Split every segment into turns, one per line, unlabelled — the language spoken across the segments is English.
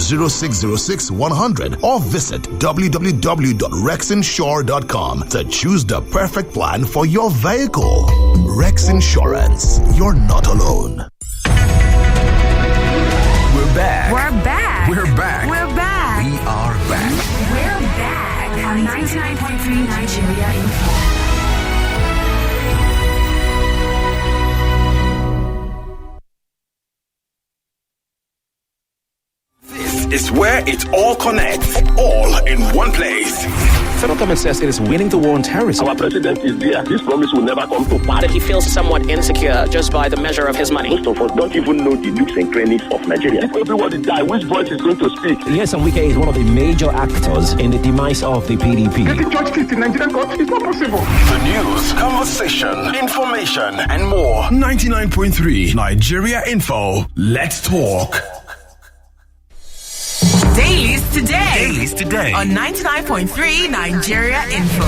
0606 100 or visit www.rexinsure.com to choose the perfect plan for your vehicle. Rex Insurance. You're not alone.
We're back.
We're back.
We're back.
We're back.
We are back.
We're back on 99.3 Nigeria Info.
Is where it all connects, all in one place.
Federal government says it is winning the war on terrorism.
Our president is there. This promise will never come to pass.
He feels somewhat insecure just by the measure of his money.
Most of us don't even know the nooks and crannies of Nigeria. If everybody die, which voice is going to speak?
Yes, and Weekday is one of the major actors in the demise of the PDP.
Getting judge case in Nigerian court is not possible.
The news, conversation, information, and more. 99.3 Nigeria Info. Let's talk.
Dailies today.
Dailies today.
On 99.3 Nigeria Info.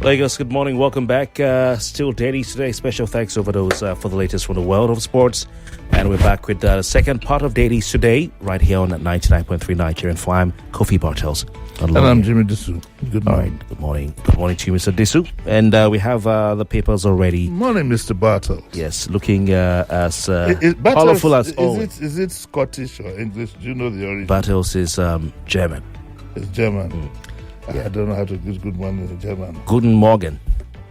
Lagos, good morning. Welcome back. Still Dailies today. Special thanks over those for the latest from the world of sports. And we're back with the second part of Dailies today, right here on 99.3 Nigeria Info. I'm Kofi Bartels.
And I'm Jimi Disu. Good morning.
All right. Good morning. Good morning to you, Mr. Disu. And we have the papers already.
Morning, Mr. Bartels.
Yes, looking as colorful as always.
Is it Scottish or English? Do you know the origin?
Bartels is German.
It's German. I don't know how to use good morning in German.
Guten Morgen.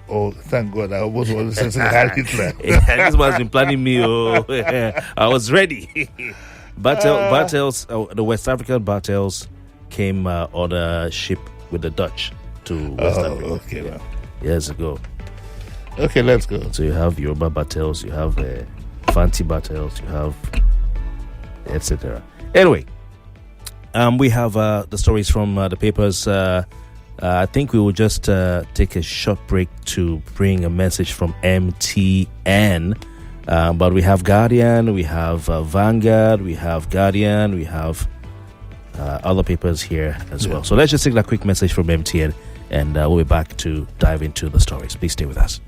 Oh, thank God. I almost wanted to say Hitler.
Yeah, this man's been planning me. I was ready. Bartels, the West African Bartels came on a ship with the Dutch to West Africa.
Okay,
years ago.
Okay, let's go.
So you have Yoruba Bartels, you have Fanti Bartels, you have etc. Anyway, we have the stories from the papers. I think we will just take a short break to bring a message from MTN. But we have Guardian, we have Vanguard, we have Guardian, we have other papers here as well. So let's just take that quick message from MTN, and we'll be back to dive into the stories. Please stay with us.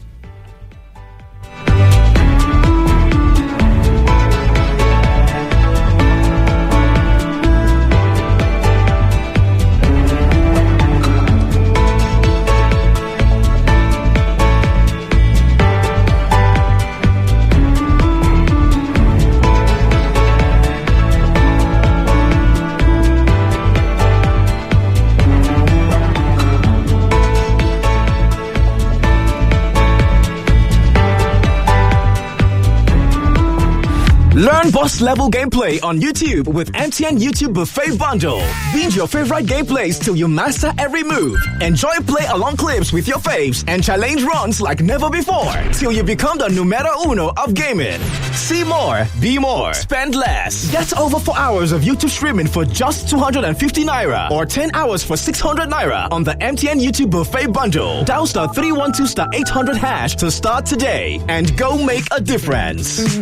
Learn boss-level gameplay on YouTube with MTN YouTube Buffet Bundle. Binge your favorite gameplays till you master every move. Enjoy play-along clips with your faves and challenge runs like never before till you become the numero uno of gaming. See more, be more, spend less. Get over 4 hours of YouTube streaming for just 250 Naira or 10 hours for 600 Naira on the MTN YouTube Buffet Bundle. Dial *312*800# to start today and go make a difference.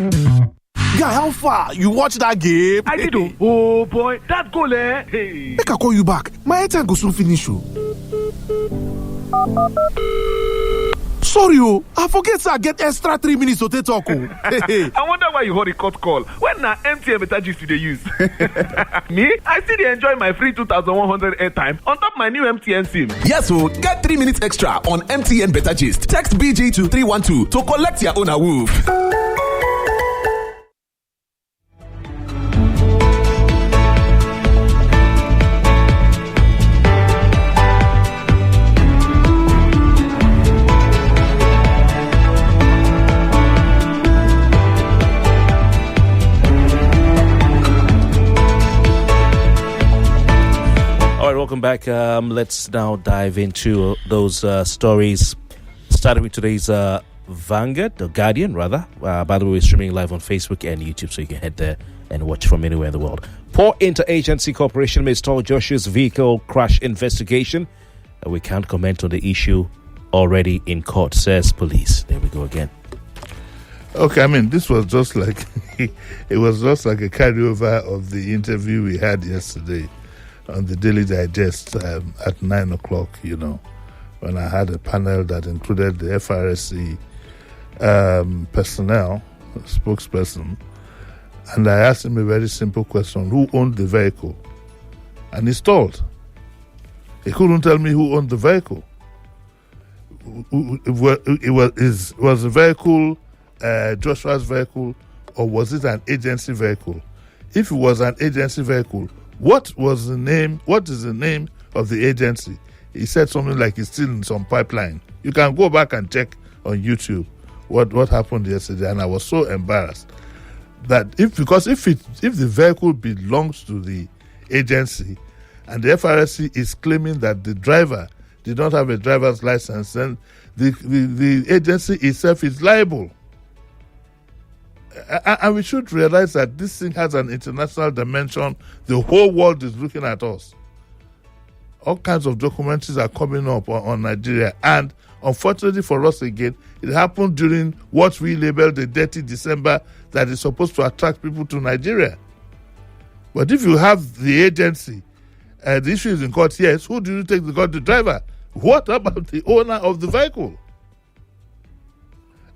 Guy, how far? You watch that game?
I did. Oh boy, that goal, Hey.
Make I call you back. My airtime go soon finish. Sorry, I forget I get extra 3 minutes to take talk.
I wonder why you hold a cut call. When na MTN better gist you dey use. Me, I still dey enjoy my free 2,100 airtime on top my new MTN SIM.
Yes, so get 3 minutes extra on MTN Better Gist. Text BG to 312 to collect your own awoof.
Welcome back. Let's now dive into those stories. Starting with today's Vanguard, the Guardian, rather. By the way, we're streaming live on Facebook and YouTube, so you can head there and watch from anywhere in the world. Poor interagency cooperation may stall Joshua's vehicle crash investigation. We can't comment on the issue already in court, says police. There we go again.
Okay, I mean, this was just like it was just like a carryover of the interview we had yesterday on the Daily Digest at 9 o'clock, when I had a panel that included the FRSC personnel spokesperson, and I asked him a very simple question: who owned the vehicle? And he stalled. He couldn't tell me who owned the vehicle. Was the vehicle Joshua's vehicle, or was it an agency vehicle? If it was an agency vehicle, what is the name of the agency? He said something like it's still in some pipeline. You can go back and check on YouTube what happened yesterday, and I was so embarrassed that if the vehicle belongs to the agency and the FRSC is claiming that the driver did not have a driver's license, then the agency itself is liable. And we should realize that this thing has an international dimension. The whole world is looking at us. All kinds of documentaries are coming up on Nigeria. And unfortunately for us again, it happened during what we label the dirty December that is supposed to attract people to Nigeria. But if you have the agency, the issue is in court, yes, who do you take the driver? What about the owner of the vehicle?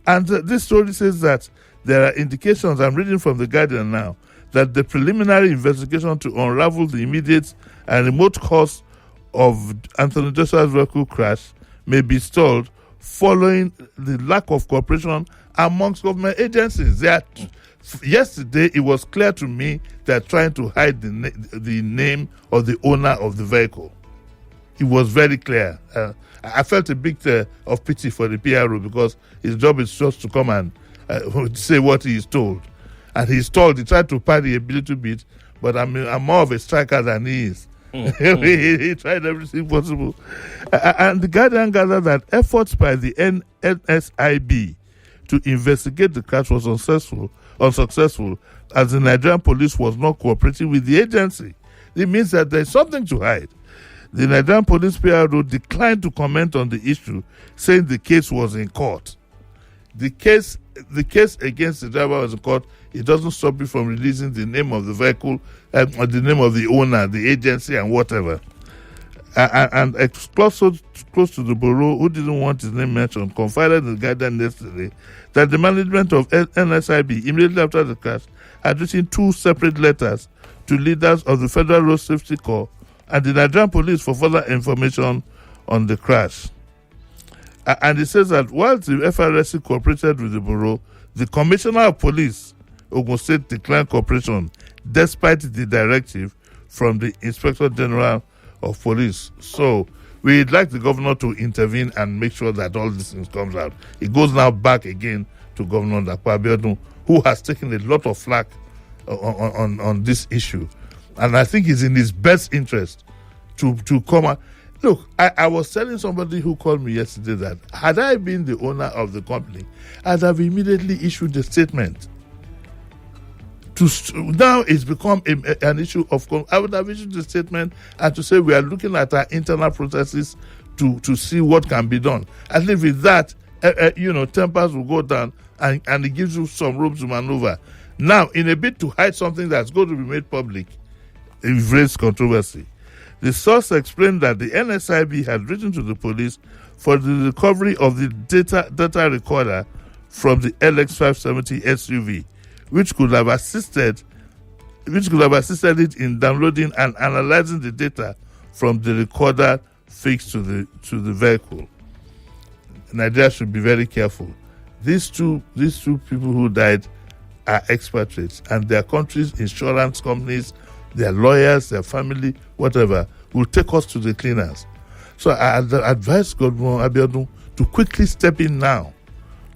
And this story says that there are indications, I'm reading from The Guardian now, that the preliminary investigation to unravel the immediate and remote cause of Anthony Joshua's vehicle crash may be stalled following the lack of cooperation amongst government agencies. Yesterday, it was clear to me they're trying to hide the name of the owner of the vehicle. It was very clear. I felt a bit of pity for the PRO because his job is just to come and say what he is told. And he's told, he tried to parry a little bit, but I'm more of a striker than he is. He tried everything possible. And the Guardian gathered that efforts by the NSIB to investigate the crash was unsuccessful as the Nigerian police was not cooperating with the agency. It means that there's something to hide. The Nigerian police PRO declined to comment on the issue, saying the case was in court. The case against the driver was in court. It doesn't stop you from releasing the name of the vehicle, or the name of the owner, the agency, and whatever. And close to the bureau, who didn't want his name mentioned, confided in the Guardian yesterday that the management of NSIB, immediately after the crash, had written 2 separate letters to leaders of the Federal Road Safety Corps and the Nigerian police for further information on the crash. And it says that while the FRSC cooperated with the bureau, the Commissioner of Police, Ogun State, declined cooperation despite the directive from the Inspector General of Police. So we'd like the governor to intervene and make sure that all these things comes out. It goes now back again to Governor Dapo Abiodun, who has taken a lot of flack on this issue. And I think it's in his best interest to come out. Look, I was telling somebody who called me yesterday that had I been the owner of the company, I'd have immediately issued a statement. Now it's become an issue of... I would have issued a statement and to say we are looking at our internal processes to see what can be done. At least with that, tempers will go down and it gives you some room to maneuver. Now, in a bid to hide something that's going to be made public, it raised controversy. The source explained that the NSIB had written to the police for the recovery of the data recorder from the LX570 SUV, which could have assisted it in downloading and analyzing the data from the recorder fixed to the vehicle. Nigeria should be very careful. These two people who died are expatriates, and their countries' insurance companies, their lawyers, their family, whatever, will take us to the cleaners. So I advise Governor Abiodun to quickly step in now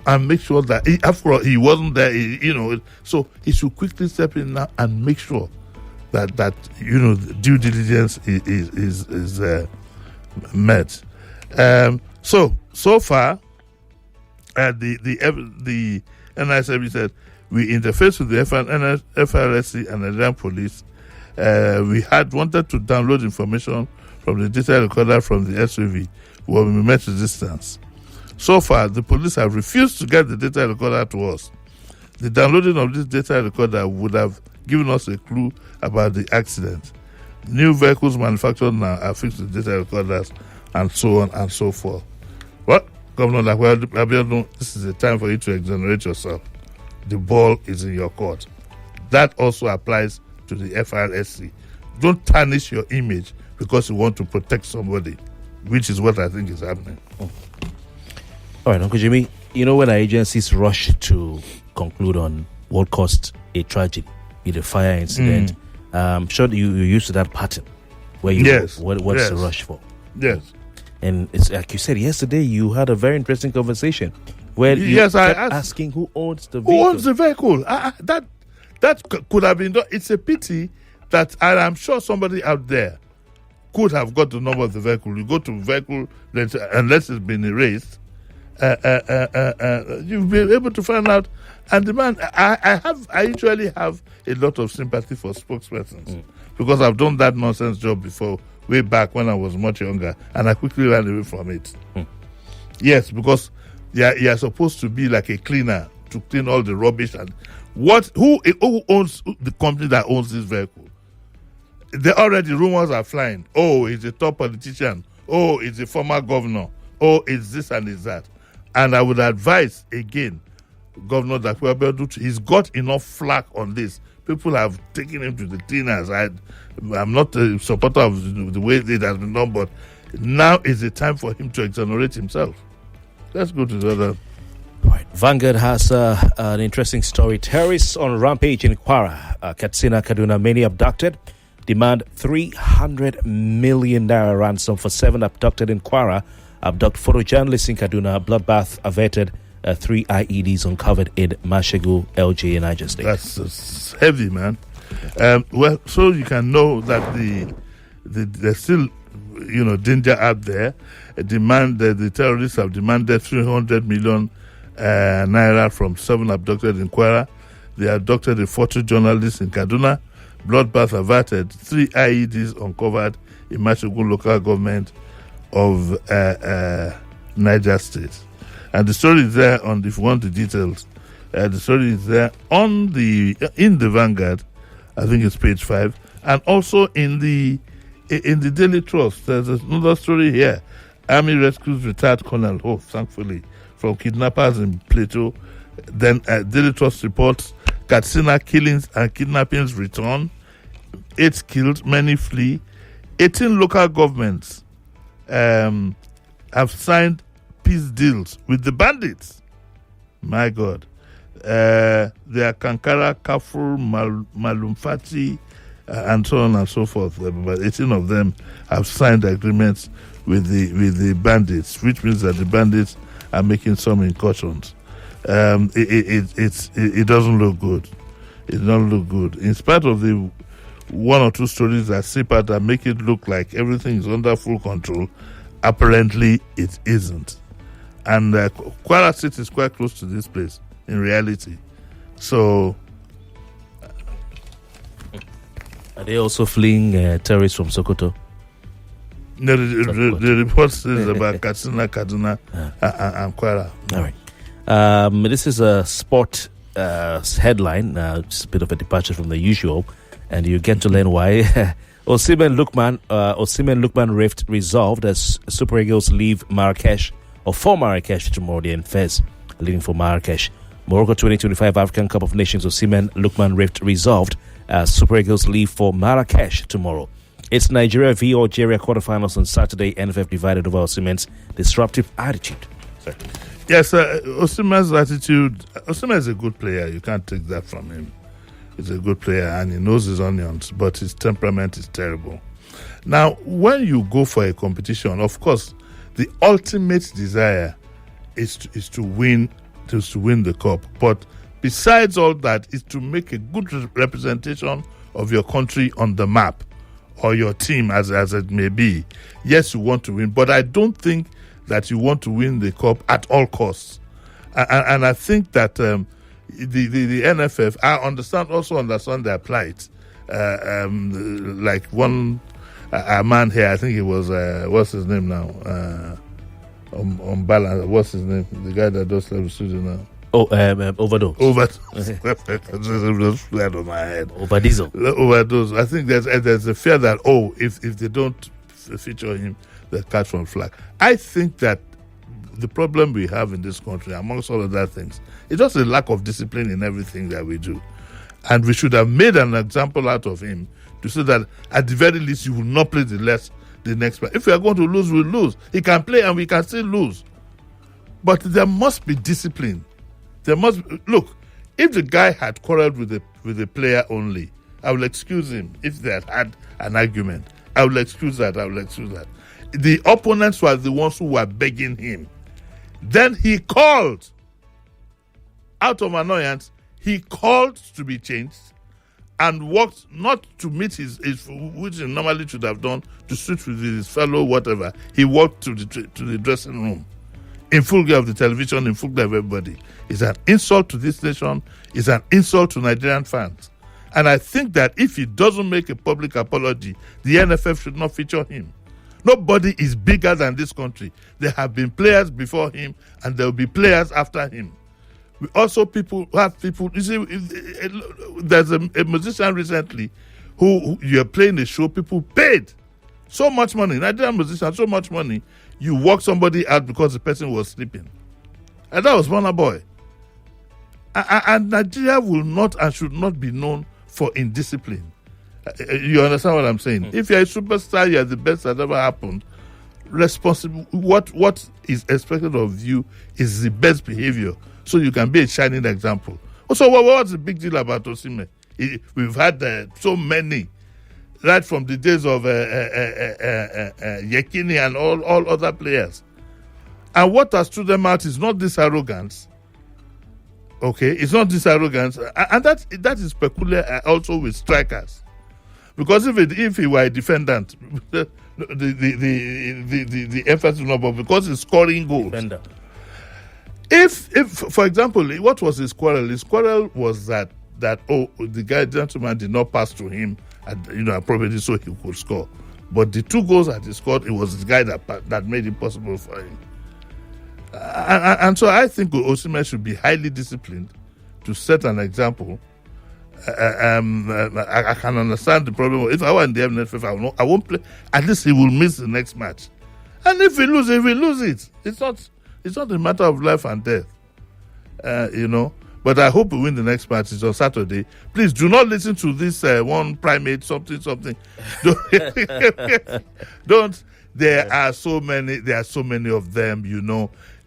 and make sure that, after all, he wasn't there, so he should quickly step in now and make sure that due diligence is met. So far, the NISB said we interfaced with the FRSC and Nigerian police. We had wanted to download information from the data recorder from the SUV when we met resistance. So far, the police have refused to get the data recorder to us. The downloading of this data recorder would have given us a clue about the accident. New vehicles manufactured now are fixed with data recorders and so on and so forth. What? Governor Abiodun, this is the time for you to exonerate yourself. the ball is in your court. That also applies to the FRSC. Don't tarnish your image because you want to protect somebody, which is what I think is happening.
All right, Uncle Jimmy, you know when our agencies rush to conclude on what caused a tragedy, the fire incident, I'm sure you're used to that pattern where you what's the rush for?
Yes.
And it's like you said yesterday, you had a very interesting conversation where you kept asking who owns the vehicle.
Who owns the vehicle? That could have been done. It's a pity that, and I'm sure somebody out there could have got the number of the vehicle. You go to vehicle, unless it's been erased, you'll be able to find out. And the man, I usually have a lot of sympathy for spokespersons because I've done that nonsense job before, way back when I was much younger, and I quickly ran away from it. Yes, because you're supposed to be like a cleaner to clean all the rubbish. And who owns the company that owns this vehicle? Rumors are flying. Oh, it's a top politician. Oh, it's a former governor. Oh, it's this and it's that. And I would advise again, Governor Dakwe, he's got enough flack on this. People have taken him to the cleaners. I'm not a supporter of the way it has been done, but now is the time for him to exonerate himself. Let's go to the other.
Right. Vanguard has an interesting story. Terrorists on rampage in Kwara, Katsina, Kaduna, many abducted. Demand 300 million naira ransom for 7 abducted in Kwara. Abduct photojournalists in Kaduna. Bloodbath averted. 3 IEDs uncovered in Mashegu, LG, in Niger State.
That's heavy, man. Well, so you can know that there's still, danger out there. The terrorists have demanded 300 million naira from 7 abducted in Kwara. They abducted a photojournalist in Kaduna. Bloodbath averted. 3 IEDs uncovered in Mashegu local government of Niger State. And the story is there if you want the details. The story is there in the Vanguard. I think it's page 5, and also in the Daily Trust. There's another story here. Army rescues retired Colonel, thankfully, from kidnappers in Plateau. Then Daily Trust reports Katsina killings and kidnappings return. 8 killed, many flee. 18 local governments have signed peace deals with the bandits. My God. There are Kankara, Kafur, Malumfati, and so on and so forth. But 18 of them have signed agreements with the bandits, which means that the bandits are making some incursions. It doesn't look good. It doesn't look good. In spite of the 1 or 2 stories that seep out that make it look like everything is under full control, apparently it isn't. And Kwara State is quite close to this place in reality. So,
are they also fleeing terrorists from Sokoto?
No, the report says about Katsina, Kaduna, and Kwara.
All right. This is a sport headline. It's a bit of a departure from the usual, and you get to learn why. Osimhen Lookman rift resolved as Super Eagles leave Marrakesh, or for Marrakesh tomorrow. They in Fez, leaving for Marrakesh. Morocco 2025 African Cup of Nations Osimhen Lookman rift resolved as Super Eagles leave for Marrakesh tomorrow. It's Nigeria v Algeria quarterfinals on Saturday. NFF divided over Osimhen's disruptive attitude. Sorry.
Yes, Osimhen's attitude. Osimhen is a good player. You can't take that from him. He's a good player and he knows his onions, but his temperament is terrible. Now, when you go for a competition, of course, the ultimate desire is to win the cup. But besides all that, is to make a good representation of your country on the map, or your team as it may be. Yes, you want to win, but I don't think that you want to win the cup at all costs. And I think that the NFF, I understand their plight. Like one a man here, I think it was what's his name now? On balance, what's his name? The guy that does live studio now.
Overdose.
Just flat on my head.
Overdose.
I think there's a fear that if they don't feature him, they'll catch one flag. I think that the problem we have in this country, amongst all other things, is just a lack of discipline in everything that we do. And we should have made an example out of him to say that at the very least you will not play the next match. If we are going to lose, we'll lose. He can play and we can still lose. But there must be discipline. Look, if the guy had quarreled with the player only, I will excuse him. If they had an argument, I will excuse that. The opponents were the ones who were begging him. Then he called. Out of annoyance, he called to be changed and walked not to meet his which he normally should have done, to sit with his fellow whatever. He walked to the dressing room in full glare of the television, in full glare of everybody. It's an insult to this nation. It's an insult to Nigerian fans. And I think that if he doesn't make a public apology, the NFF should not feature him. Nobody is bigger than this country. There have been players before him, and there will be players after him. We also have people. You see, there's a musician recently who you're playing a show. People paid so much money. Nigerian musicians, so much money. You walk somebody out because the person was sleeping, and that was Burna Boy. And Nigeria will not and should not be known for indiscipline. You understand what I'm saying? If you're a superstar, you're the best that ever happened. Responsible. What is expected of you is the best behavior, so you can be a shining example. Also, what's the big deal about Osimhen? We've had so many, right from the days of Yekini and all other players. And what has stood them out is not this arrogance. Okay, it's not this arrogance, and that is peculiar also with strikers. Because if he were a defendant, the emphasis is not, but because he's scoring goals. Defender. If for example, what was his quarrel? His quarrel was that the gentleman did not pass to him, appropriately so he could score. But the 2 goals that he scored, it was the guy that made it possible for him. And so I think Osimhen should be highly disciplined to set an example. I can understand the problem. If I were in the NFF, I won't play. At least he will miss the next match. And if we lose it. It's not a matter of life and death. But I hope we win the next match. It's on Saturday. Please do not listen to this one primate something. Don't. There are so many of them,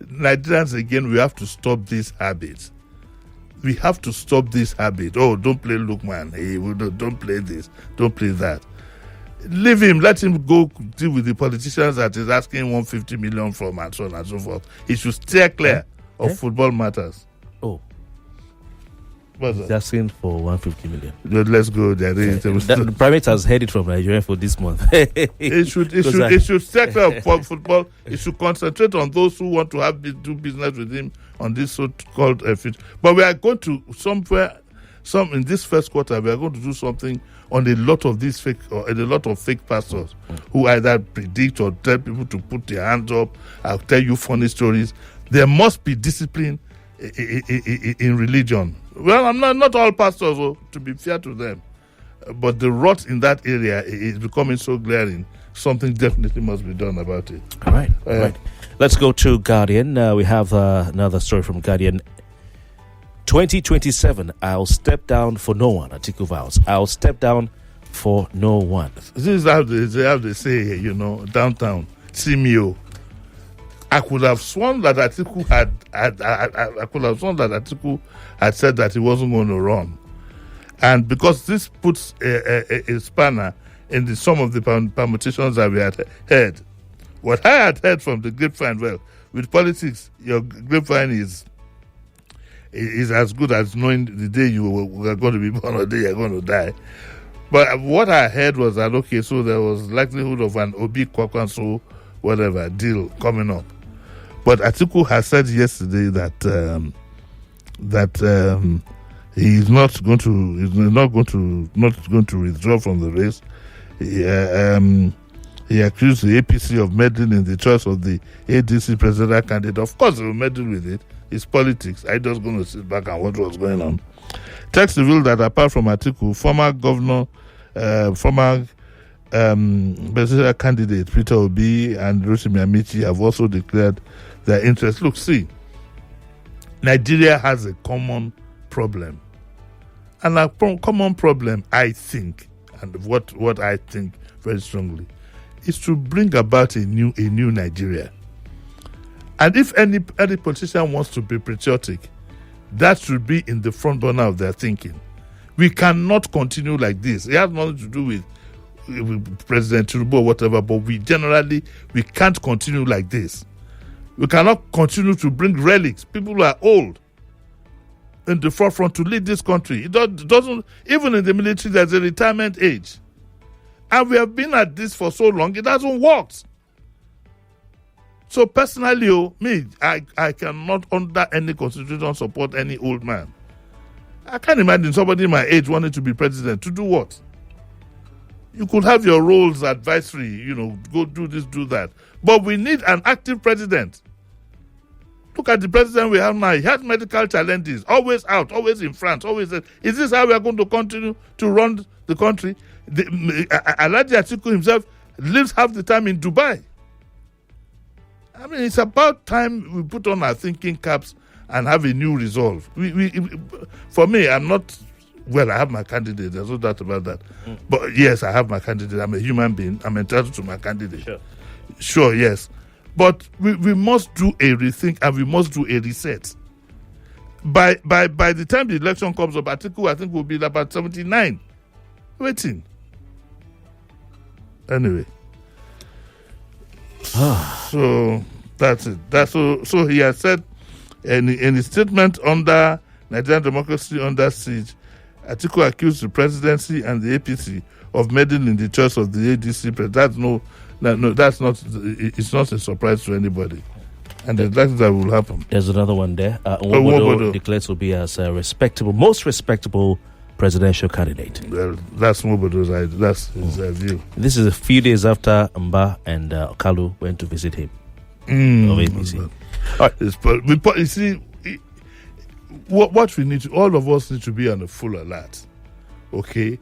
Nigerians, again, we have to stop these habits. We have to stop this habit. Oh, don't play Lookman. Hey, don't play this. Don't play that. Leave him. Let him go deal with the politicians that is asking 150 million from, and so on and so forth. He should steer clear of football matters.
Oh.
What's
He's
that?
asking for 150 million.
Let's go there.
The Primate has heard it from Nigeria for this month.
It should steer clear of football. It should concentrate on those who want to do business with him on this so-called future. But we are going to in this first quarter, we are going to do something on a lot of these fake pastors who either predict or tell people to put their hands up. I'll tell you funny stories. There must be discipline in religion. Well, I'm not all pastors, to be fair to them, but the rot in that area is becoming so glaring. Something definitely must be done about it.
All right. Let's go to Guardian. We have another story from Guardian. 2027, I'll step down for no one. Atiku vows, I'll step down for no one.
This is how they say, downtown, Simio. I could have sworn that Atiku had said that he wasn't going to run. And because this puts a spanner in some of the permutations that we had heard. What I had heard from the grapevine, well, with politics, your grapevine is as good as knowing the day you were going to be born or the day you're going to die. But what I heard was that, okay, so there was likelihood of an Obi Kwakwanso, whatever, deal coming up. But Atiku has said yesterday that he's not going to withdraw from the race. He accused the APC of meddling in the choice of the ADC presidential candidate. Of course, they will meddle with it. It's politics. I just going to sit back and watch what's going on. Text revealed that apart from Atiku, former presidential candidate Peter Obi and Rotimi Amici have also declared their interest. Look, see, Nigeria has a common problem. And a common problem, I think, and what I think very strongly, is to bring about a new Nigeria. And if any politician wants to be patriotic, that should be in the front burner of their thinking. We cannot continue like this. It has nothing to do with President Tinubu or whatever, but we can't continue like this. We cannot continue to bring relics. People who are old in the forefront to lead this country. It doesn't, even in the military, there's a retirement age. And we have been at this for so long, it hasn't worked. So personally, I cannot under any constitution support any old man. I can't imagine somebody my age wanting to be president. To do what? You could have your roles advisory, go do this, do that. But we need an active president. Look at the president we have now. He has medical challenges, always out, always in France, always. Is this how we are going to continue to run the country? Alhaji Atiku himself lives half the time in Dubai. I mean, it's about time we put on our thinking caps and have a new resolve. For me, I have my candidate. There's no doubt about that. But yes, I have my candidate. I'm a human being. I'm entitled to my candidate. Sure, yes. But we must do a rethink and we must do a reset. By the time the election comes up, Atiku, I think, will be about 79. Waiting. Anyway. So that's it. So he has said in his statement under Nigerian democracy under siege, Atiku accused the presidency and the APC of meddling in the choice of the ADC. That's not. It's not a surprise to anybody, and that will happen.
There's another one there. Nwobodo declared to be as a most respectable presidential candidate.
Well, that's Nwobodo's idea. That's his view.
This is a few days after Mba and Okalu went to visit him of APC.
You see, what we need to, all of us need to be on a full alert. Okay.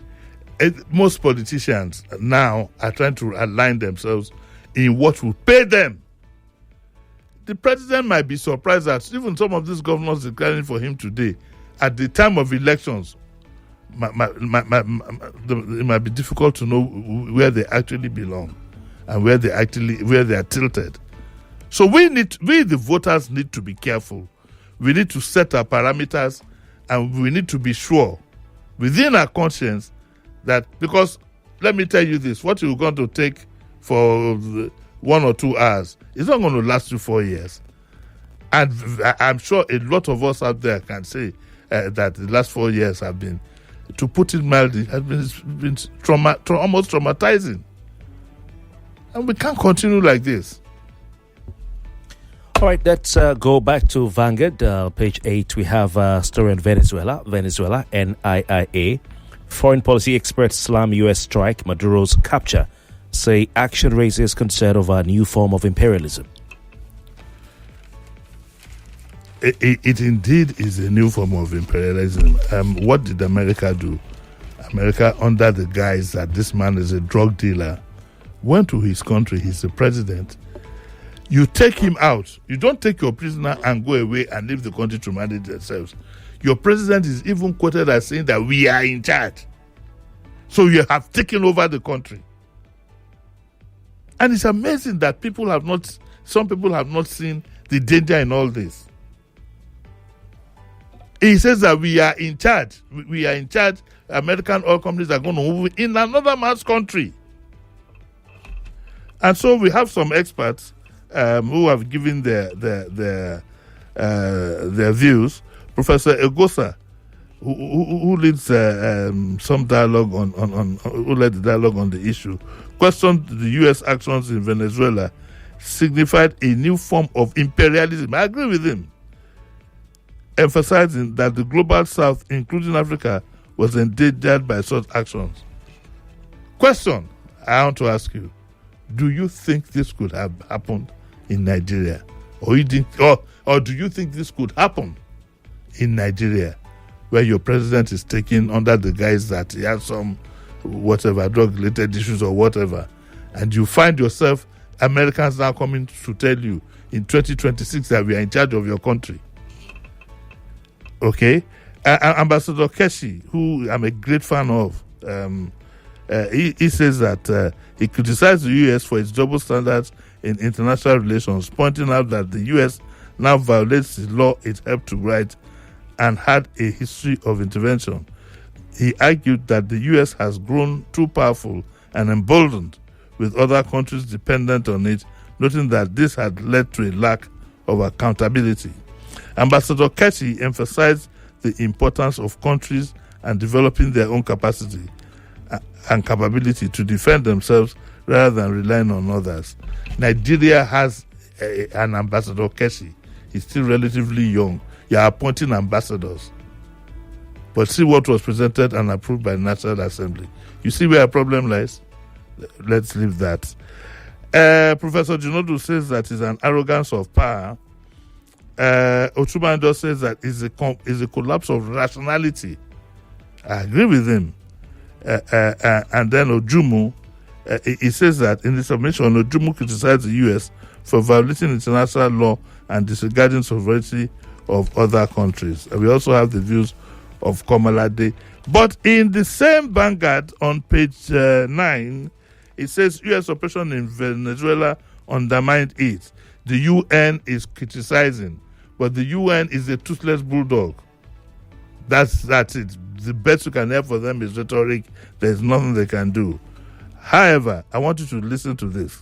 Most politicians now are trying to align themselves in what will pay them. The president might be surprised that even some of these governors declaring for him today, at the time of elections, it might be difficult to know where they actually belong and where they are tilted. So we the voters need to be careful. We need to set our parameters, and we need to be sure within our conscience that, because let me tell you this, what you're going to take for 1 or 2 hours is not going to last you 4 years. And I'm sure a lot of us out there can say that the last 4 years have been, to put it mildly, has been almost traumatizing. And we can't continue like this.
All right, let's go back to Vanguard, page 8. We have a story on Venezuela, NIIA. Foreign policy experts slam U.S. strike, Maduro's capture, say action raises concern over a new form of imperialism.
It indeed is a new form of imperialism. What did America do? America, under the guise that this man is a drug dealer, went to his country. He's the president. You take him out. You don't take your prisoner and go away and leave the country to manage themselves. Your president is even quoted as saying that we are in charge. So you have taken over the country. And it's amazing that some people have not seen the danger in all this. He says that we are in charge. We are in charge. American oil companies are going to move in another man's country. And so we have some experts who have given their views. Professor Egosa, who leads some dialogue who led the dialogue on the issue, questioned the U.S. actions in Venezuela signified a new form of imperialism. I agree with him, emphasizing that the global South, including Africa, was endangered by such actions. Question I want to ask you: do you think this could have happened in Nigeria, or do you think this could happen in Nigeria, where your president is taken under the guise that he has some whatever, drug-related issues or whatever, and you find yourself, Americans now coming to tell you in 2026 that we are in charge of your country. Okay? Ambassador Keshi, who I'm a great fan of, he says that he criticized the U.S. for its double standards in international relations, pointing out that the U.S. now violates the law it helped to write and had a history of intervention. He argued that the U.S. has grown too powerful and emboldened with other countries dependent on it, noting that this had led to a lack of accountability. Ambassador Keshi emphasized the importance of countries and developing their own capacity and capability to defend themselves rather than relying on others. Nigeria has an Ambassador Keshi. He's still relatively young. You are appointing ambassadors. But see what was presented and approved by the National Assembly. You see where our problem lies? Let's leave that. Professor Jinodu says that it's an arrogance of power. Osimhen just says that it's a collapse of rationality. I agree with him. And then Ojumu, he says that in the submission, Ojumu criticized the U.S. for violating international law and disregarding sovereignty of other countries. And we also have the views of Komalade. But in the same Vanguard on page 9, it says U.S. operation in Venezuela undermined it. The UN is criticizing, but the UN is a toothless bulldog. That's it. The best you can have for them is rhetoric. There's nothing they can do. However, I want you to listen to this.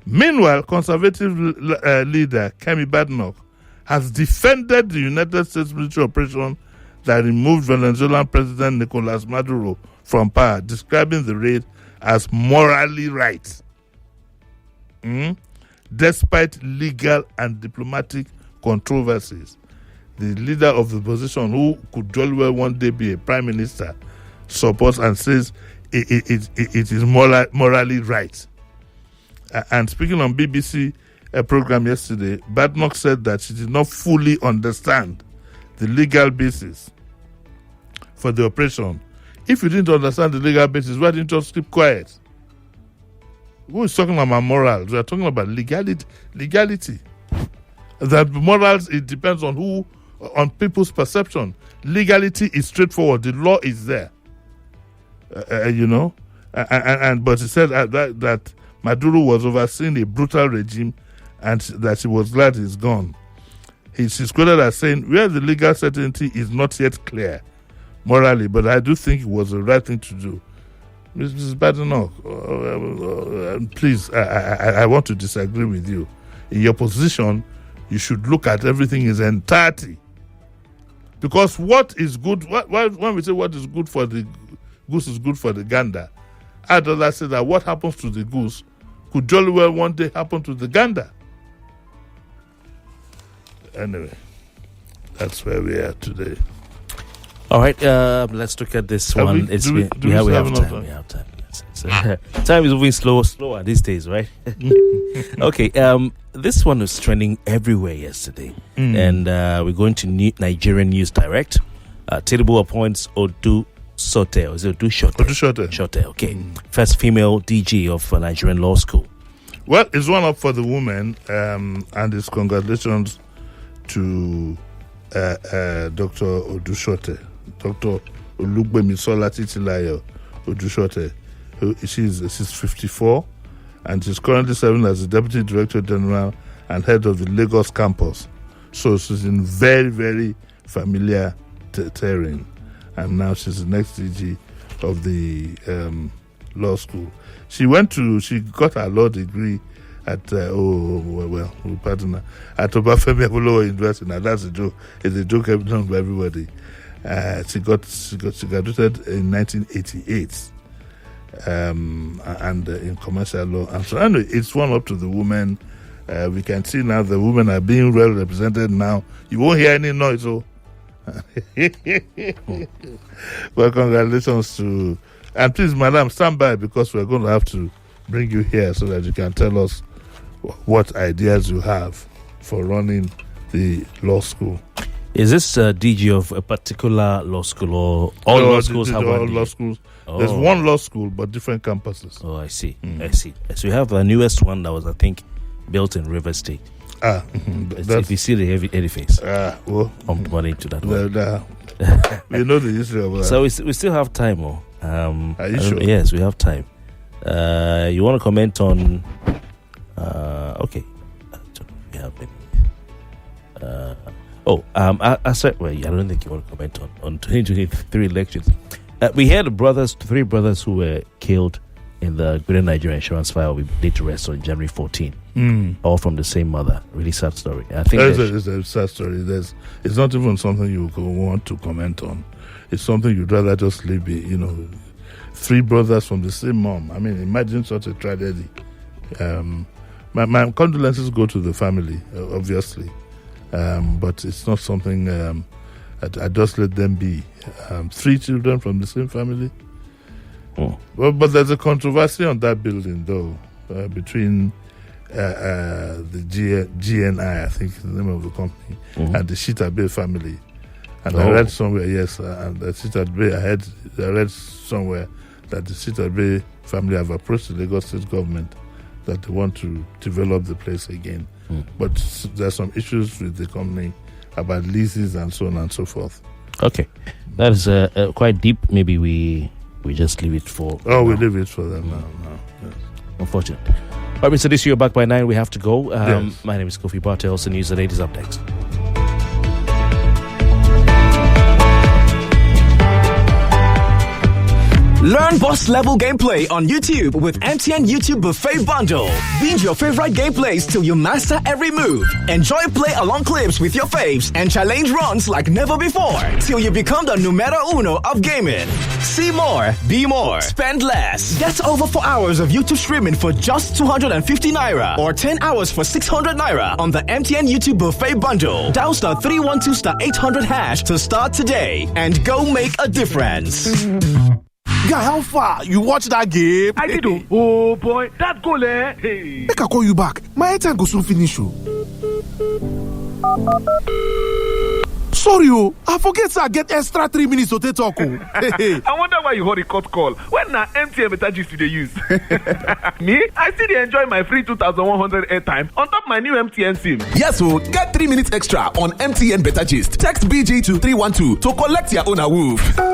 Meanwhile, conservative leader Kemi Badenoch has defended the United States military operation that removed Venezuelan President Nicolas Maduro from power, describing the raid as morally right. Despite legal and diplomatic controversies, the leader of the opposition, who could jolly well one day be a prime minister, supports and says it is morally right. And speaking on BBC program yesterday, Badenoch said that she did not fully understand the legal basis for the operation. If you didn't understand the legal basis, why didn't you just keep quiet? Who is talking about morals? We are talking about legality. That morals, it depends on who, on people's perception. Legality is straightforward. The law is there. But he said that Maduro was overseeing a brutal regime and that he was glad he's gone. She's quoted as saying, where the legal certainty is not yet clear morally, but I do think it was the right thing to do. Mrs. Badenoch, please, I want to disagree with you. In your position, you should look at everything in its entirety. Because what is good, when we say what is good for the goose is good for the gander, I'd rather say that what happens to the goose could jolly well one day happen to the gander. Anyway, that's where we are today.
All right, let's look at this one. We have time. We have time. Time is moving slower these days, right? Okay, this one was trending everywhere yesterday. And we're going to Nigerian News Direct. Tinubu appoints Odu Sote. Is it Odu Shote?
Odu Shote.
Shote, okay. First female DG of Nigerian Law School.
Well, it's one up for the woman, and it's congratulations to Dr. Odu Shote. Dr. Lookman Titilayo Odu Shote. She's 54 and she's currently serving as the Deputy Director General and head of the Lagos campus. So she's in very, very familiar terrain. And now she's the next DG of the law school. She got her law degree at at Obafemi Awolowo University. Now that's a joke. It's a joke done by everybody. She graduated in 1988. And in commercial law. And so anyway, it's one up to the women. We can see now the women are being well represented now. You won't hear any noise. Well, congratulations to... And please, madam, stand by because we're going to have to bring you here so that you can tell us what ideas you have for running the law school.
Is this DG of a particular law school or all law schools have one?
All law schools. There's one law school, but different campuses.
Oh, I see. I see. So we have the newest one that was, I think, built in River State. If you see the heavy edifice, pumped money into that one.
We know the history of that.
So we still have time,
are you sure?
Yes, we have time. You want to comment on? Okay. I don't know if we have any. I said, well, I don't think you want to comment on 2023 elections. We had three brothers who were killed in the Greater Nigeria insurance file we laid to rest on January 14. All from the same mother. Really sad story. I think
it's a sad story. It's not even something you want to comment on. It's something you'd rather just leave be. Three brothers from the same mom. I mean, imagine such a tragedy. My condolences go to the family, obviously. But it's not something I just let them be. Three children from the same family. But there's a controversy on that building, though, between the GNI, I think is the name of the company, and the Shitabe family. And I read somewhere, and the Shitabe, I read somewhere that the Shitabe family have approached the Lagos State government that they want to develop the place again. But there's some issues with the company about leases and so on and so forth.
Okay. That is quite deep. Maybe we just leave it for...
we leave it for them now. Yes.
Unfortunate. All right, Mr. Disu, you're back by 9. We have to go.
Yes.
My name is Kofi Bartels. The news at 8 is up next.
Learn boss level gameplay on YouTube with MTN YouTube Buffet Bundle. Binge your favorite gameplays till you master every move. Enjoy play along clips with your faves and challenge runs like never before till you become the numero uno of gaming. See more, be more, spend less. Get over 4 hours of YouTube streaming for just 250 Naira or 10 hours for 600 Naira on the MTN YouTube Buffet Bundle. Dial *312*800# to start today and go make a difference.
Guy, how far? You watch that game?
I did. Oh boy, that goal, Hey.
Make I call you back. My time go soon finish you. Sorry, I forget I get extra 3 minutes to talk.
I wonder why you hold a cut call. When na MTN better gist they use. Me, I still enjoy my free 2,100 airtime on top my new MTN SIM.
Yes, so get 3 minutes extra on MTN Better Gist. Text BG to 312 to collect your own awoof.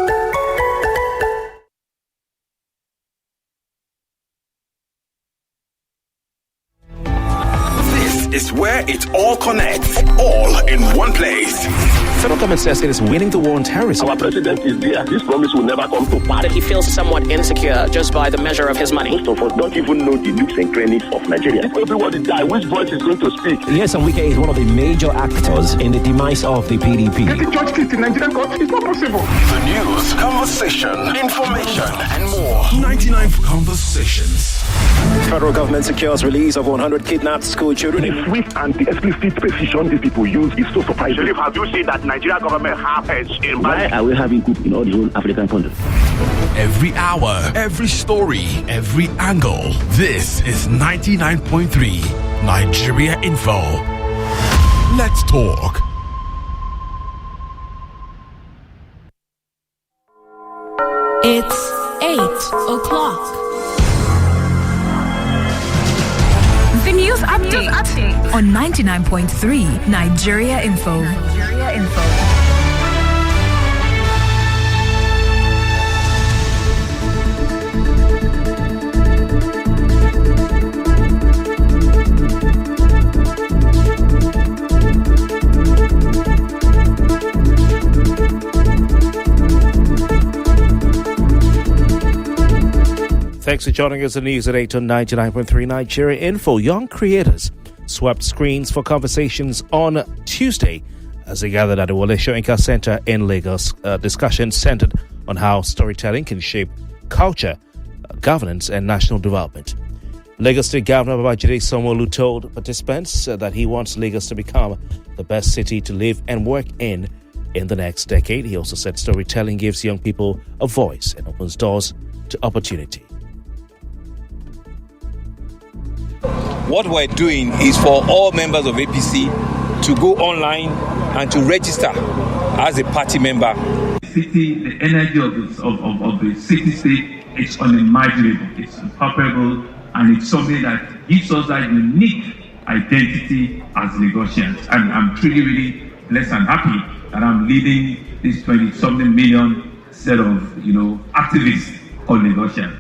Is where it all connects, all in one place.
Federal government says it is winning the war on terrorism.
Our president is there. This promise will never come to pass.
But he feels somewhat insecure just by the measure of his money.
Most of us don't even know the nooks and crannies of Nigeria. If everybody die, which voice is going to speak?
Yes, and Weekday is one of the major actors in the demise of the PDP.
Getting judge case in Nigerian court is not possible.
The news, conversation, information, and more. 99 Conversations.
Federal government secures release of 100 kidnapped school children.
The swift and the explicit precision these people use is so surprising. Have you seen that Nigerian government have in why are we having coup in all the whole African countries?
Every hour, every story, every angle. This is 99.3 Nigeria Info. Let's talk.
It's 8 o'clock. The news update on 99.3 Nigeria Info.
Thanks for joining us in News at 8 on 99.3 Nigeria Info. Young creators swept screens for conversations on Tuesday as they gathered at the Wole Soyinka Center in Lagos. Discussion centered on how storytelling can shape culture, governance, and national development. Lagos State Governor Babajide Sanwo-Olu told participants that he wants Lagos to become the best city to live and work in the next decade. He also said storytelling gives young people a voice and opens doors to opportunity.
What we're doing is for all members of APC to go online and to register as a party member.
The energy of the city-state is unimaginable, it's incomparable, and it's something that gives us that unique identity as Lagosians. And I'm truly, really blessed and happy that I'm leading this 20-something million set of, activists called Lagosians.